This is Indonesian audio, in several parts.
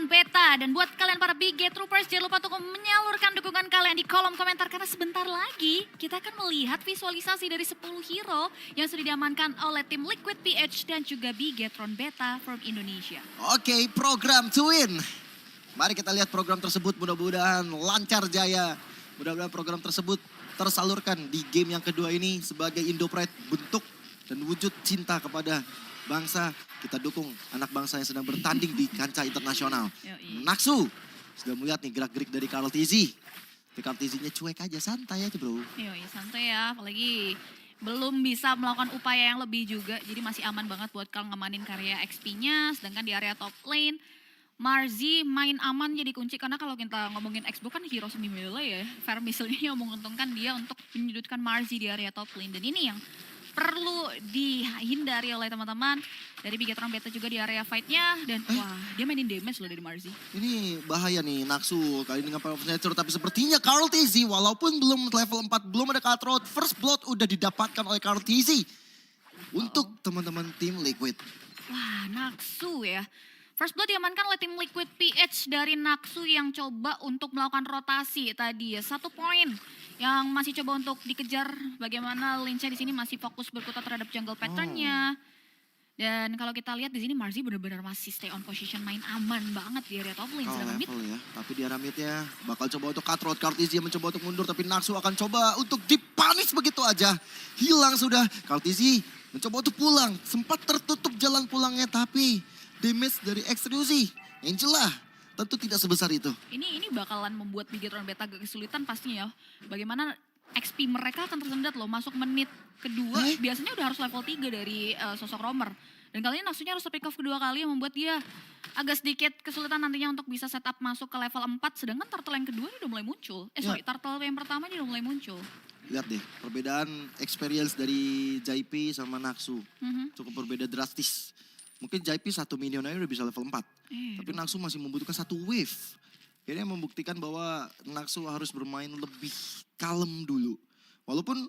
Bigetron Beta. Dan buat kalian para Biget Troopers, jangan lupa untuk menyalurkan dukungan kalian di kolom komentar. Karena sebentar lagi kita akan melihat visualisasi dari 10 hero yang sudah diamankan oleh tim Liquid PH dan juga Bigetron Beta from Indonesia. Oke, program to win. Mari kita lihat program tersebut, mudah-mudahan lancar jaya. Mudah-mudahan program tersebut tersalurkan di game yang kedua ini sebagai Indo Pride, bentuk dan wujud cinta kepada bangsa. Kita dukung anak bangsa yang sedang bertanding di kancah internasional. Naksu sudah melihat nih gerak-gerik dari Karl TZ. Tapi Karl TZ-nya cuek aja, santai aja bro. Yoi, santai ya, apalagi belum bisa melakukan upaya yang lebih juga. Jadi masih aman banget buat Karl ngamanin karya XP-nya. Sedangkan di area top lane, Marzi main aman jadi kunci. Karena kalau kita ngomongin Xbox kan hero semi melee ya. Fair misalnya yang menguntungkan dia untuk menyudutkan Marzi di area top lane. Dan ini yang perlu dihindari oleh teman-teman dari Bigetron Beta juga di area fight-nya. Dan wah, dia mainin damage loh dari Marzi. Ini bahaya nih Naksu kali ini dengan Power of Nature. Tapi sepertinya Karl TZ walaupun belum level 4, belum ada cutthroat, first blood udah didapatkan oleh Karl TZ. Untuk teman-teman tim Liquid. Wah, Naksu ya. First blood diamankan oleh tim Liquid PH dari Naksu yang coba untuk melakukan rotasi tadi ya. 1 poin yang masih coba untuk dikejar, bagaimana Lincha di sini masih fokus berkutat terhadap jungle pattern-nya. Dan kalau kita lihat di sini Marzi benar-benar masih stay on position, main aman banget di area top lane. Sedangkan mid Ya. Tapi di area mid-nya bakal coba untuk cutthroat. Karl TZ mencoba untuk mundur tapi Naksu akan coba untuk dipanis begitu aja. Hilang sudah. Karl TZ mencoba untuk pulang. Sempat tertutup jalan pulangnya tapi damage dari Extrusi Angela tentu tidak sebesar itu. Ini bakalan membuat Bigetron Beta agak kesulitan pastinya ya. Bagaimana XP mereka akan tersendat loh, masuk menit kedua biasanya udah harus level 3 dari sosok roamer. Dan kali ini Naksunya harus pick off kedua kali yang membuat dia agak sedikit kesulitan nantinya untuk bisa setup masuk ke level 4. Sedangkan turtle yang kedua ini udah mulai muncul. Turtle yang pertama ini udah mulai muncul. Lihat deh, perbedaan experience dari JP sama Naksu. Cukup berbeda drastis. Mungkin JP 1 minion aja udah bisa level 4. Tapi Naksu masih membutuhkan 1 wave. Ini membuktikan bahwa Naksu harus bermain lebih kalem dulu. Walaupun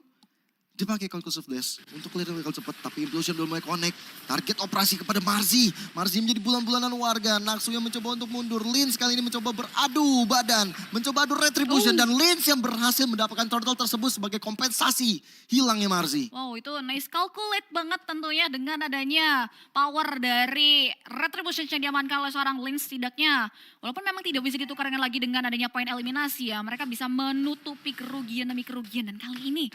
dipakai Conclusive Dash untuk clear vehicle cepat. Tapi Implosion belum mulai connect. Target operasi kepada Marzi. Marzi menjadi bulan-bulanan warga. Naksu yang mencoba untuk mundur. Lins kali ini mencoba beradu badan. Mencoba adu retribution. Dan Lins yang berhasil mendapatkan turtle tersebut sebagai kompensasi hilangnya Marzi. Wow, itu nice calculate banget tentunya dengan adanya power dari retribution yang diamankan oleh seorang Lins setidaknya. Walaupun memang tidak bisa ditukarkan lagi dengan adanya poin eliminasi ya. Mereka bisa menutupi kerugian demi kerugian. Dan kali ini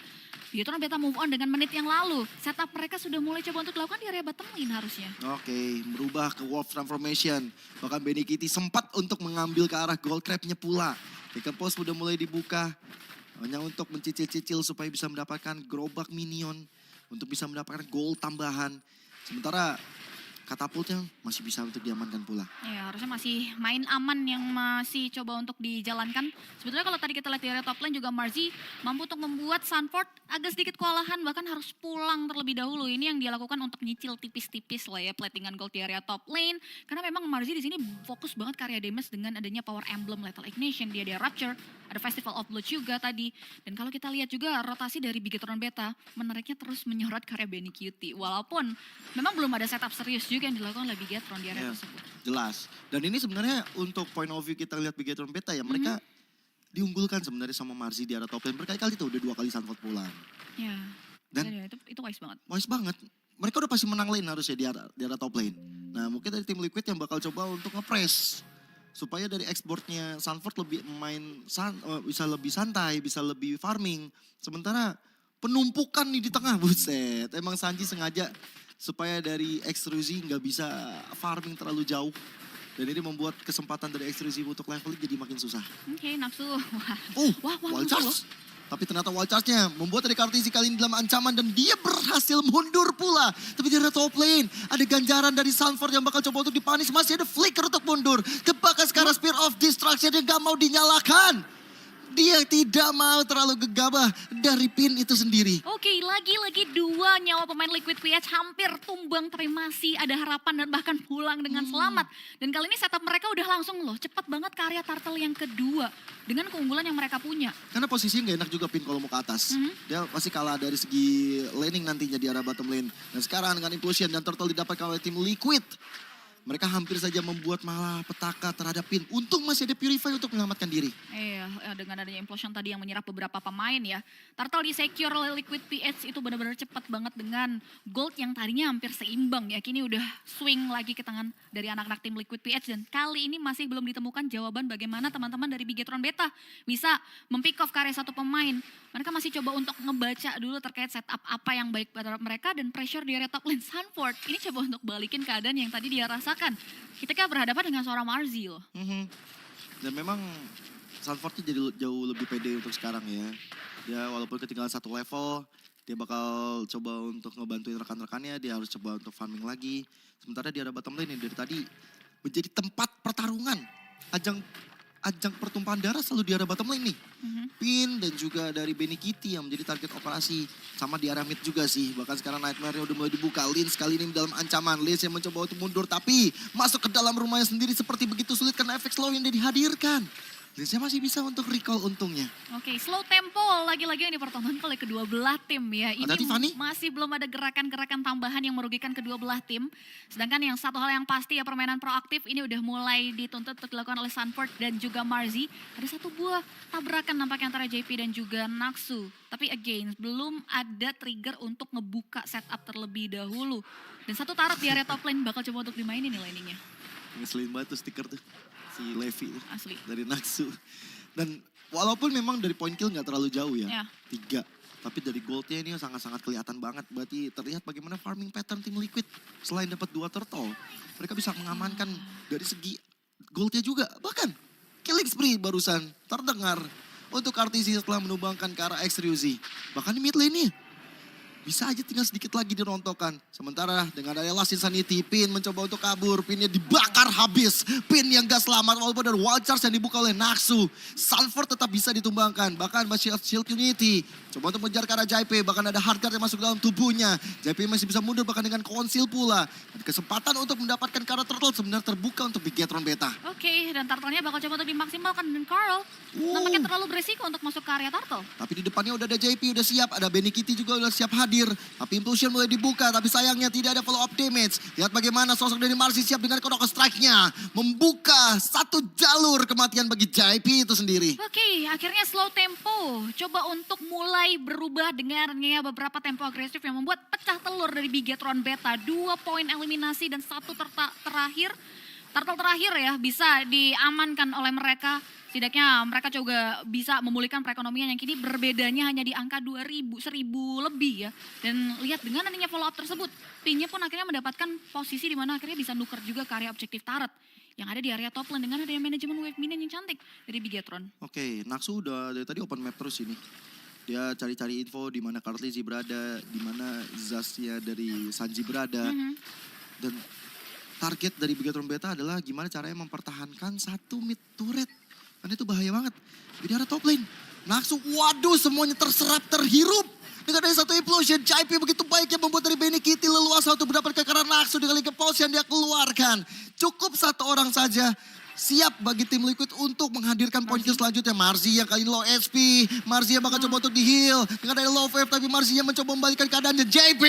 Bigetron Beta move on dengan menit yang lalu. Setup mereka sudah mulai coba untuk dilakukan di area bottom lane harusnya. Oke, berubah ke Wolf Transformation. Bahkan Benny Kitty sempat untuk mengambil ke arah Gold Crab-nya pula. Pick up post sudah mulai dibuka. Hanya untuk mencicil-cicil supaya bisa mendapatkan gerobak minion. Untuk bisa mendapatkan gold tambahan. Sementara katapultnya masih bisa untuk diamankan pula. Ya harusnya masih main aman yang masih coba untuk dijalankan. Sebetulnya kalau tadi kita lihat di area top lane juga Marzi mampu untuk membuat Sunford agak sedikit kewalahan. Bahkan harus pulang terlebih dahulu. Ini yang dia lakukan untuk nyicil tipis-tipis lah ya platingan gold di area top lane. Karena memang Marzi di sini fokus banget karya damage dengan adanya power emblem Lethal Ignition. Dia ada Rapture, ada Festival of Blood juga tadi. Dan kalau kita lihat juga rotasi dari Bigetron Beta menariknya terus menyorot karya Benny Cutie. Walaupun memang belum ada setup serius juga yang dilakukan oleh Bigetron di area tersebut. Jelas. Dan ini sebenarnya untuk point of view kita lihat Bigetron Beta ya, mereka diunggulkan sebenarnya sama Marzi di area top lane. Berkali-kali tuh udah 2 kali Sunford pulang. Ya. Dan itu wise banget. Wise banget. Mereka udah pasti menang lane harusnya di area top lane. Nah mungkin dari tim Liquid yang bakal coba untuk nge-press. Supaya dari exportnya Sunford lebih bisa lebih santai, bisa lebih farming. Sementara penumpukan nih di tengah, buset. Emang Sanji sengaja supaya dari Extrusi nggak bisa farming terlalu jauh. Dan ini membuat kesempatan dari Extrusi untuk leveling jadi makin susah. Oke, Naksu. Wah, wall charge. Tapi ternyata wall charge-nya membuat dari Kartisi kali ini dalam ancaman dan dia berhasil mundur pula. Tapi di area top lane ada ganjaran dari Sunford yang bakal coba untuk dipanis. Masih ada flicker untuk mundur. Kebakar sekarang Spear of Destruction yang gak mau dinyalakan. Dia tidak mau terlalu gegabah dari pin itu sendiri. Oke, lagi-lagi 2 nyawa pemain Liquid PH hampir tumbang tapi masih ada harapan dan bahkan pulang dengan selamat. Dan kali ini setup mereka udah langsung loh, cepat banget karya turtle yang kedua dengan keunggulan yang mereka punya. Karena posisinya gak enak juga pin kalau mau ke atas. Dia pasti kalah dari segi laning nantinya di arah bottom lane. Dan sekarang dengan Implosion dan turtle didapatkan oleh tim Liquid. Mereka hampir saja membuat malah petaka terhadap Pin. Untung masih ada Purify untuk menyelamatkan diri. Iya, dengan adanya implosion tadi yang menyerap beberapa pemain ya. Turtle di secure oleh Liquid PH itu benar-benar cepat banget dengan gold yang tadinya hampir seimbang ya. Kini udah swing lagi ke tangan dari anak-anak tim Liquid PH dan kali ini masih belum ditemukan jawaban bagaimana teman-teman dari Bigetron Beta bisa mempick off karya satu pemain. Mereka masih coba untuk ngebaca dulu terkait setup apa yang baik buat mereka dan pressure di area top lane Sunford. Ini coba untuk balikin keadaan yang tadi dia rasakan. Ketika berhadapan dengan seorang Marzi loh. Dan memang Sanford jadi jauh lebih pede untuk sekarang ya. Dia walaupun ketinggalan satu level, dia bakal coba untuk ngebantuin rekan-rekannya, dia harus coba untuk farming lagi. Sementara di area bottom lane yang dari tadi menjadi tempat pertarungan. Ajang pertumpahan darah selalu di area bottom lane nih. Pin dan juga dari Benny Kitty yang menjadi target operasi. Sama di area mid juga sih. Bahkan sekarang Nightmare-nya udah mulai dibuka. Lins kali ini dalam ancaman. Lins yang mencoba untuk mundur tapi masuk ke dalam rumahnya sendiri seperti begitu sulit karena efek slow yang dia dihadirkan. Linsnya masih bisa untuk recall untungnya. Oke, slow tempo lagi-lagi yang dipertontonkan oleh kedua belah tim ya. Ini masih belum ada gerakan-gerakan tambahan yang merugikan kedua belah tim. Sedangkan yang satu hal yang pasti ya permainan proaktif ini udah mulai dituntut untuk dilakukan oleh Sunford dan juga Marzi. Ada satu buah tabrakan nampaknya antara JP dan juga Naksu. Tapi again, belum ada trigger untuk ngebuka setup terlebih dahulu. Dan satu turret di area top lane bakal coba untuk dimainin nih landingnya. Ngeselin banget tuh stiker tuh. Si Levi tuh. Asli. Dari Naksu. Dan walaupun memang dari point kill gak terlalu jauh ya. 3. Tapi dari goldnya ini sangat-sangat kelihatan banget. Berarti terlihat bagaimana farming pattern tim Liquid. Selain dapat 2 turtle, mereka bisa mengamankan dari segi goldnya juga. Bahkan killing spree barusan terdengar untuk RTC setelah menumbangkan ke arah X-Ryuzi. Bahkan di mid lane nih. Bisa aja tinggal sedikit lagi dirontokkan. Sementara dengan ada Last Insanity, Pin mencoba untuk kabur. Pinnya dibakar habis. Pin yang gak selamat walaupun ada wild charge yang dibuka oleh Naksu. Sunford tetap bisa ditumbangkan. Bahkan masih Shield Unity. Coba untuk mengejar ke arah JP. Bahkan ada hardguard yang masuk dalam tubuhnya. JP masih bisa mundur bahkan dengan konsil pula. Dan kesempatan untuk mendapatkan ke arah turtle sebenarnya terbuka untuk Bigetron Beta. Oke, dan turtle-nya bakal coba untuk dimaksimalkan. Dan Carl nampaknya terlalu beresiko untuk masuk ke area turtle. Tapi di depannya udah ada JP, udah siap. Ada Benny Kitty juga udah siap hadir. Tapi implosion mulai dibuka, tapi sayangnya tidak ada follow up damage. Lihat bagaimana sosok dari Marzi siap dengan Kodok strike-nya. Membuka satu jalur kematian bagi JP itu sendiri. Oke, akhirnya slow tempo. Coba untuk mulai berubah dengannya beberapa tempo agresif yang membuat pecah telur dari Bigetron Beta. 2 poin eliminasi dan 1 terakhir. Turtle terakhir ya bisa diamankan oleh mereka. Setidaknya mereka juga bisa memulihkan perekonomian yang kini berbedanya hanya di angka 2.000, 1.000 lebih ya. Dan lihat dengan adanya follow up tersebut, Pinnya pun akhirnya mendapatkan posisi di mana akhirnya bisa nuker juga ke area objektif turret yang ada di area top lane dengan adanya manajemen wave minion yang cantik dari Bigetron. Oke, Naksu udah dari tadi open map terus ini. Dia cari-cari info di mana Kartlizi berada, di mana Zasnya dari Sanji berada. Dan target dari Bigetron Beta adalah gimana caranya mempertahankan satu mid turret. Karena itu bahaya banget. Jadi ada top lane. Naksu, waduh semuanya terserap, terhirup. Dengan ada satu implosion, JP begitu baik yang membuat dari Benny Kitty leluasa untuk mendapatkan ke arah Naksu dengan League of Pulse yang dia keluarkan. Cukup satu orang saja. Siap bagi tim Liquid untuk menghadirkan poin kill selanjutnya. Marzi yang kali ini low SP. Marzi yang bakal coba untuk di-heal. Dengan ada low wave tapi Marzi yang mencoba membalikan keadaannya. JP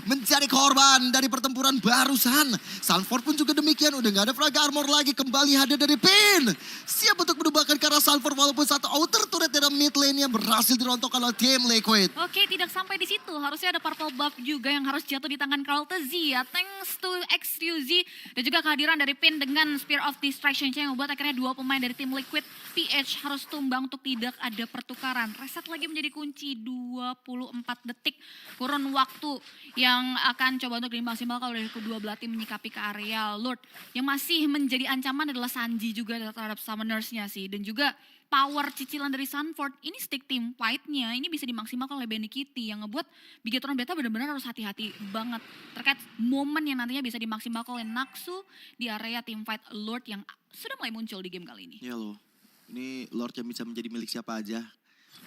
menjadi korban dari pertempuran barusan. Sunford pun juga demikian. Udah gak ada frag armor lagi. Kembali hadir dari Pin. Siap untuk menubahkan ke arah Sunford walaupun satu outer turret dari mid lane yang berhasil dirontokkan oleh tim Liquid. Oke, tidak sampai di situ. Harusnya ada purple buff juga yang harus jatuh di tangan Carl Tezia. Thanks to X-Ryuzi dan juga kehadiran dari Pin dengan Spear of Distraction yang membuat akhirnya 2 pemain dari tim Liquid PH harus tumbang untuk tidak ada pertukaran. Reset lagi menjadi kunci 24 detik kurun waktu yang akan coba untuk dimaksimalkan oleh kedua belah tim menyikapi ke area Lord. Yang masih menjadi ancaman adalah Sanji juga terhadap summoners-nya sih. Dan juga power cicilan dari Sunford, ini stick team fight-nya ini bisa dimaksimalkan oleh Benny Kitty yang ngebuat Bigetron Beta benar-benar harus hati-hati banget terkait momen yang nantinya bisa dimaksimalkan oleh Naksu di area team fight Lord yang sudah mulai muncul di game kali ini. Ya loh, ini Lord yang bisa menjadi milik siapa aja.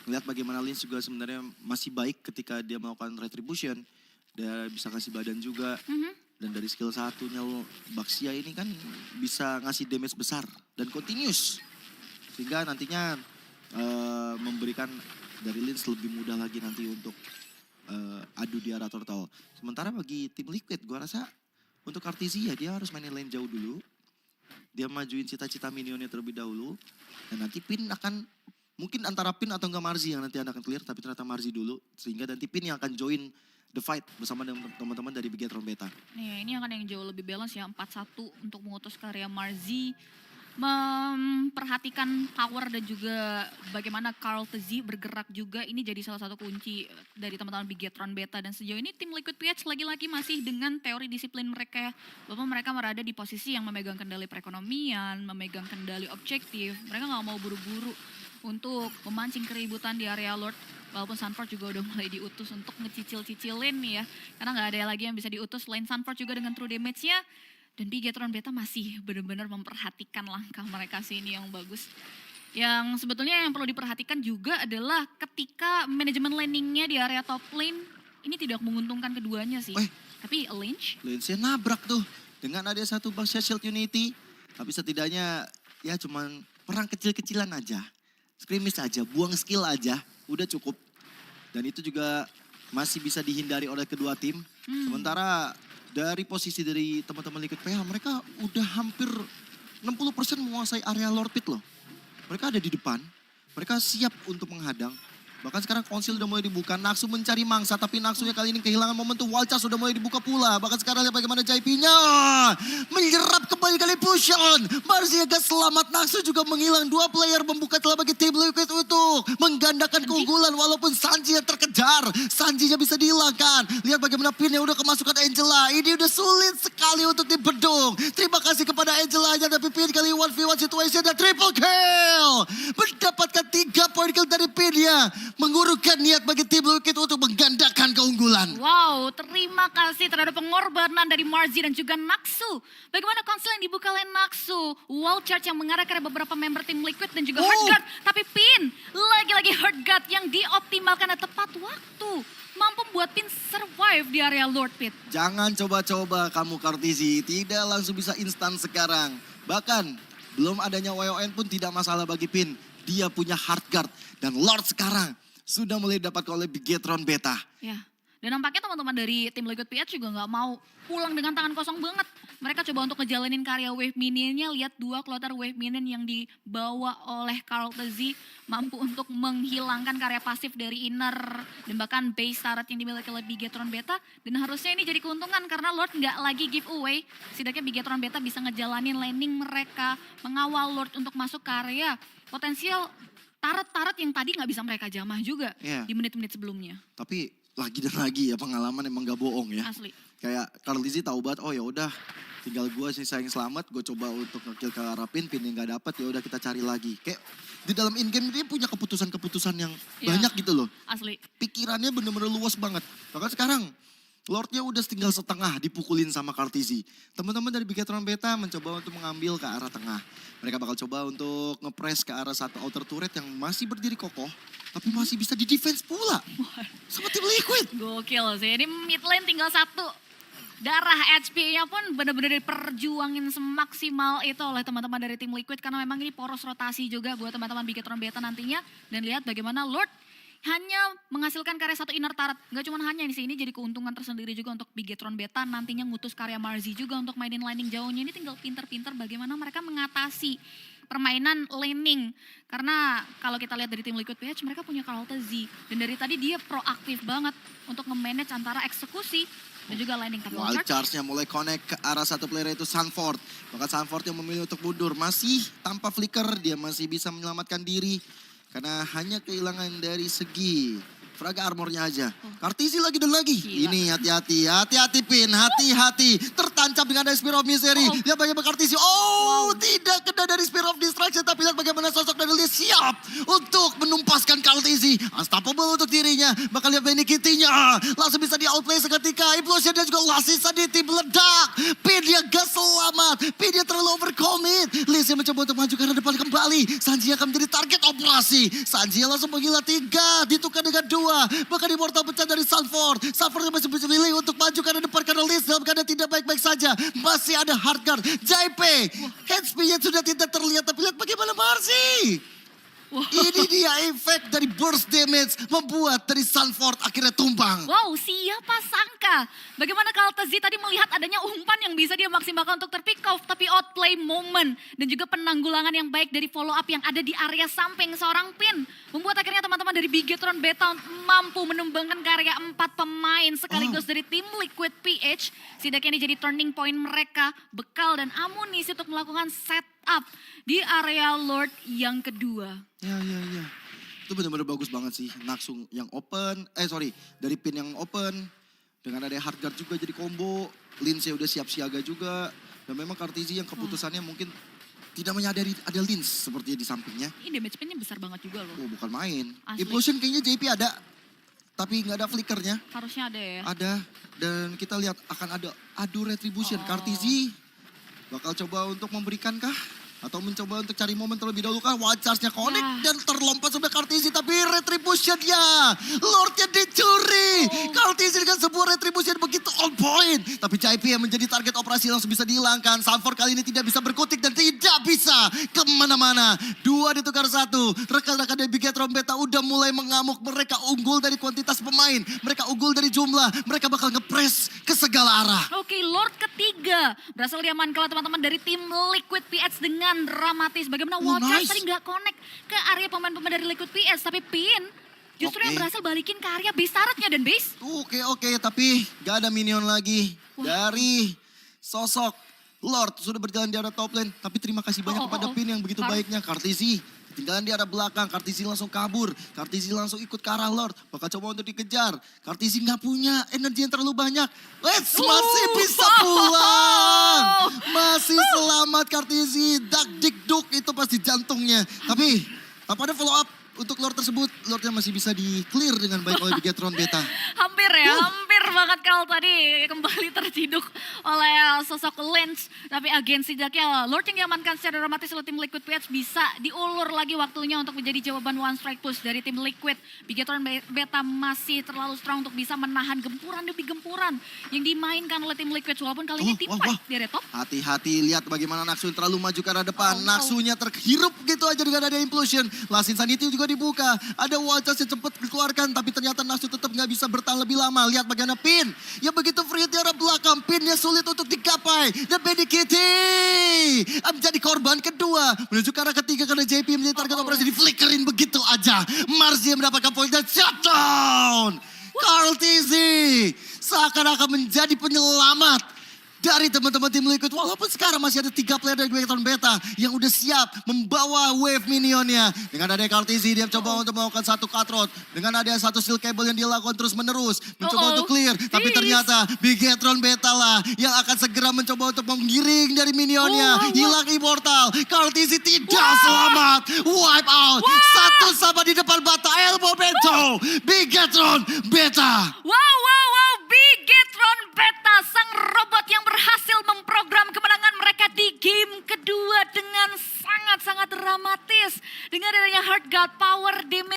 Lihat bagaimana Lins juga sebenarnya masih baik ketika dia melakukan retribution. Dia bisa ngasih badan juga. Dan dari skill satunya Baxia ini kan bisa ngasih damage besar dan continuous. Sehingga nantinya memberikan dari Lins lebih mudah lagi nanti untuk adu di arah turtle. Sementara bagi tim Liquid gue rasa untuk Artizi ya dia harus mainin lane jauh dulu. Dia majuin cita-cita minionnya terlebih dahulu. Dan nanti Pin akan, mungkin antara Pin atau enggak Marzi yang nanti akan clear. Tapi ternyata Marzi dulu. Sehingga nanti Pin yang akan join the fight bersama dengan teman-teman dari Bigetron Beta. Ini akan yang jauh lebih balance ya, 4-1 untuk mengutus karya Marzi. Memperhatikan power dan juga bagaimana Karl Tzi bergerak juga, ini jadi salah satu kunci dari teman-teman Bigetron Beta. Dan sejauh ini tim Liquid PH lagi-lagi masih dengan teori disiplin mereka, bahwa mereka berada di posisi yang memegang kendali perekonomian, memegang kendali objektif. Mereka nggak mau buru-buru untuk memancing keributan di area Lord. Walaupun Sunford juga udah mulai diutus untuk ngecicil-cicilin nih ya, karena nggak ada lagi yang bisa diutus selain Sunford juga dengan true damage-nya. Dan Bigetron Beta masih benar-benar memperhatikan langkah mereka sih, ini yang bagus. Yang sebetulnya yang perlu diperhatikan juga adalah ketika manajemen laning-nya di area top lane ini tidak menguntungkan keduanya sih. Tapi Lynch nabrak tuh dengan ada satu bangsa Shield Unity. Tapi setidaknya ya cuman perang kecil-kecilan aja. Skirmish aja, buang skill aja, udah cukup. Dan itu juga masih bisa dihindari oleh kedua tim. Sementara dari posisi dari teman-teman Liquid PH, mereka udah hampir 60% menguasai area Lord Pit loh. Mereka ada di depan, mereka siap untuk menghadang. Bahkan sekarang konsil udah mulai dibuka, Naksu mencari mangsa, tapi Naksunya kali ini kehilangan momentum. Walchar sudah mulai dibuka pula. Bahkan sekarang lihat bagaimana JP-nya menyerap kembali kali Fusion. Marzi agak selamat, Naksu juga menghilang. Dua player membuka celah bagi tim Liquid untuk menggandakan keunggulan. Walaupun Sanji yang terkejar, Sanjinya bisa dihilangkan. Lihat bagaimana pinnya udah kemasukan Angela. Ini udah sulit sekali untuk dibendung. Terima kasih kepada Angela-nya, tapi pin kali 1v1 situation dan triple kill. Mendapatkan 3 poin kill dari pinnya. Mengurukan niat bagi tim Liquid untuk menggandakan keunggulan. Wow, terima kasih terhadap pengorbanan dari Marzi dan juga Naksu. Bagaimana konsel yang dibuka oleh Naksu? Wall charge yang mengarah ke beberapa member tim Liquid dan juga Heartguard. Tapi Pin, lagi-lagi Heartguard yang dioptimalkan tepat waktu. Mampu membuat Pin survive di area Lord Pit. Jangan coba-coba kamu Kartizi, tidak langsung bisa instan sekarang. Bahkan belum adanya YON pun tidak masalah bagi Pin. Dia punya Heartguard dan Lord sekarang sudah mulai didapatkan oleh Bigetron Beta. Ya, dan nampaknya teman-teman dari tim Liquid PH juga nggak mau pulang dengan tangan kosong banget. Mereka coba untuk ngejalanin karya wave minionnya. Lihat 2 kloter wave minion yang dibawa oleh Karl Tzi mampu untuk menghilangkan karya pasif dari inner dan bahkan base turret yang dimiliki oleh Bigetron Beta. Dan harusnya ini jadi keuntungan karena Lord nggak lagi giveaway. Setidaknya Bigetron Beta bisa ngejalanin laning mereka, mengawal Lord untuk masuk ke area potensial turret-turret yang tadi nggak bisa mereka jamah juga di menit-menit sebelumnya. Tapi lagi dan lagi ya pengalaman emang gak bohong ya. Asli. Kayak Karl Tzi tahu banget, oh ya udah tinggal gue sih sayang selamat, gue coba untuk nge-kill ke arah pin yang gak dapet, ya udah kita cari lagi. Kayak di dalam in-game dia punya keputusan-keputusan yang banyak gitu loh. Asli. Pikirannya bener-bener luas banget. Bahkan sekarang Lordnya udah tinggal setengah dipukulin sama Karl Tzi. Teman-teman dari Bigetron Beta mencoba untuk mengambil ke arah tengah. Mereka bakal coba untuk nge-press ke arah satu outer turret yang masih berdiri kokoh. Tapi masih bisa di-defense pula. Sama tim Liquid. Gokil sih, ini mid lane tinggal 1. Darah HP-nya pun benar-benar diperjuangin semaksimal itu oleh teman-teman dari tim Liquid. Karena memang ini poros rotasi juga buat teman-teman Bigetron Beta nantinya. Dan lihat bagaimana Lord hanya menghasilkan karya 1 inner turret. Gak cuma hanya di sini jadi keuntungan tersendiri juga untuk Bigetron Beta. Nantinya ngutus karya Marzi juga untuk mainin laning jauhnya. Ini tinggal pinter-pinter bagaimana mereka mengatasi permainan laning. Karena kalau kita lihat dari tim Liquid PH mereka punya Karl Tzi. Dan dari tadi dia proaktif banget untuk nge-manage antara eksekusi dan juga laning. Tapi Wild Charge-nya mulai connect ke arah satu player itu Sunford. Bahkan Sunford yang memilih untuk mundur. Masih tanpa flicker, dia masih bisa menyelamatkan diri. Karena hanya kehilangan dari segi Fraga armornya aja. Kartizi lagi dan lagi. Gila. Ini hati-hati Pin, hati-hati. Tertancap dengan ada Spear of Misery. Lihat bagaimana Kartizi. Tidak kena dari Spear of Destruction. Tapi lihat bagaimana sosok dari Lee siap untuk menumpaskan Kartizi. Unstoppable untuk dirinya. Bahkan lihat Benny Kitty-nya. Langsung bisa di-outplay seketika. Implosion dia juga sisa di tim meledak. Pin dia gak selamat. Pin dia terlalu overcommit. Lee mencoba untuk maju ke depan kembali. Sanji akan menjadi target operasi. Sanji langsung menggila 3. Ditukar dengan 2. Bahkan Immortal pecah dari Sunford. Sunford masih bisa pilih untuk maju ke depan karena Liz dalam keadaan tidak baik-baik saja. Masih ada Heartguard, JP. HP-nya sudah tidak terlihat. Tapi lihat bagaimana Marzi. Ini dia efek dari burst damage membuat dari Sanford akhirnya tumbang. Wow, siapa sangka. Bagaimana Kaltezi tadi melihat adanya umpan yang bisa dia maksimalkan untuk terpick off. Tapi outplay moment dan juga penanggulangan yang baik dari follow up yang ada di area samping seorang Pin. Membuat akhirnya teman-teman dari Bigetron Beta mampu menumbangkan karya 4 pemain sekaligus dari tim Liquid PH. Setidaknya ini jadi turning point mereka, bekal dan amunisi untuk melakukan setup di area Lord yang kedua. Ya. Itu benar-benar bagus banget sih. Naxu yang open, dari Pin yang open. Dengan ada hard guard juga jadi combo. Lince udah siap siaga juga. Dan memang Kartizi yang keputusannya mungkin tidak menyadari ada Lince seperti di sampingnya. Ini damage pinnya besar banget juga loh. Oh bukan main. Asli. Implosion kayaknya JP ada. Tapi nggak ada flickernya. Harusnya ada ya. Ada. Dan kita lihat akan ada adu retribution. Kartizi bakal coba untuk memberikan kah? Atau mencoba untuk cari momen terlebih dahulu kah? Wild charge-nya connect dan terlompat sampai Kartizi. Tapi retribution-nya, Lord-nya dicuri. Kartizi dengan sebuah retribution begitu on point. Tapi JP yang menjadi target operasi langsung bisa dihilangkan. Sanford kali ini tidak bisa berkutik dan tidak bisa kemana-mana. 2 ditukar 1. Rekan-rekan dari Bigetron Beta udah mulai mengamuk. Mereka unggul dari kuantitas pemain. Mereka unggul dari jumlah. Mereka bakal ngepres ke segala arah. Oke, Lord ketiga berhasil diamankan oleh teman-teman dari tim Liquid PH dengan dramatis. Bagaimana Watchers tadi nggak connect ke area pemain-pemain dari Liquid PH, tapi Pin justru yang berhasil balikin ke area base turretnya dan base. Oke, tapi gak ada minion lagi dari sosok Lord. Sudah berjalan di arah top lane, tapi terima kasih banyak kepada Pin yang begitu baiknya. Kartizi ketinggalan di arah belakang, Kartizi langsung kabur. Kartizi langsung ikut ke arah Lord, bakal coba untuk dikejar. Kartizi nggak punya energi yang terlalu banyak. Masih bisa pulang. Masih selamat Kartizi. Dik-duk itu pasti jantungnya. Tapi tanpa ada follow up untuk Lord tersebut, Lordnya masih bisa di-clear dengan baik oleh Bigetron Beta. Hampir ya, hampir banget kalau tadi kembali terciduk oleh sosok Lens. Tapi agensi setidaknya Lord yang diamankan secara dramatis oleh tim Liquid PH bisa diulur lagi waktunya untuk menjadi jawaban one strike push dari tim Liquid. Bigetron Beta masih terlalu strong untuk bisa menahan gempuran demi gempuran yang dimainkan oleh tim Liquid. Walaupun kali ini tim fight di area top. Hati-hati, lihat bagaimana Naxu terlalu maju ke arah depan. Naxunya terhirup gitu aja dengan ada implosion. Last Insanity juga dibuka. Ada wall charge yang cepat dikeluarkan. Tapi ternyata Naxu tetap nggak bisa bertahan lebih lama. Lihat bagaimana Pin. Yang begitu free di arah belakang. Pinnya sulit untuk digapai. Dan Bedikiti menjadi korban kedua. Menuju ke arah ketiga karena JP menjadi target operasi di flickerin begitu aja. Marzi mendapatkan poin dan shutdown. Kartizi seakan-akan menjadi penyelamat dari teman-teman tim Liquid. Walaupun sekarang masih ada 3 player dari Bigetron Beta yang udah siap membawa wave minionnya. Dengan ada Kartizi dia coba untuk melakukan satu cutthroat. Dengan ada satu steel cable yang dia lakukan terus menerus. Mencoba untuk clear. Tapi ternyata Bigetron Beta lah yang akan segera mencoba untuk menggiring dari minionnya. Hilang immortal. Kartizi tidak selamat. Wipe out. Satu sama di depan bata. Elbow Bento. Bigetron Beta. Wow. Bigetron Beta, sang robot yang berhasil memprogram kemenangan mereka di game kedua dengan sangat-sangat dramatis. Dengan adanya Heart God Power Damage.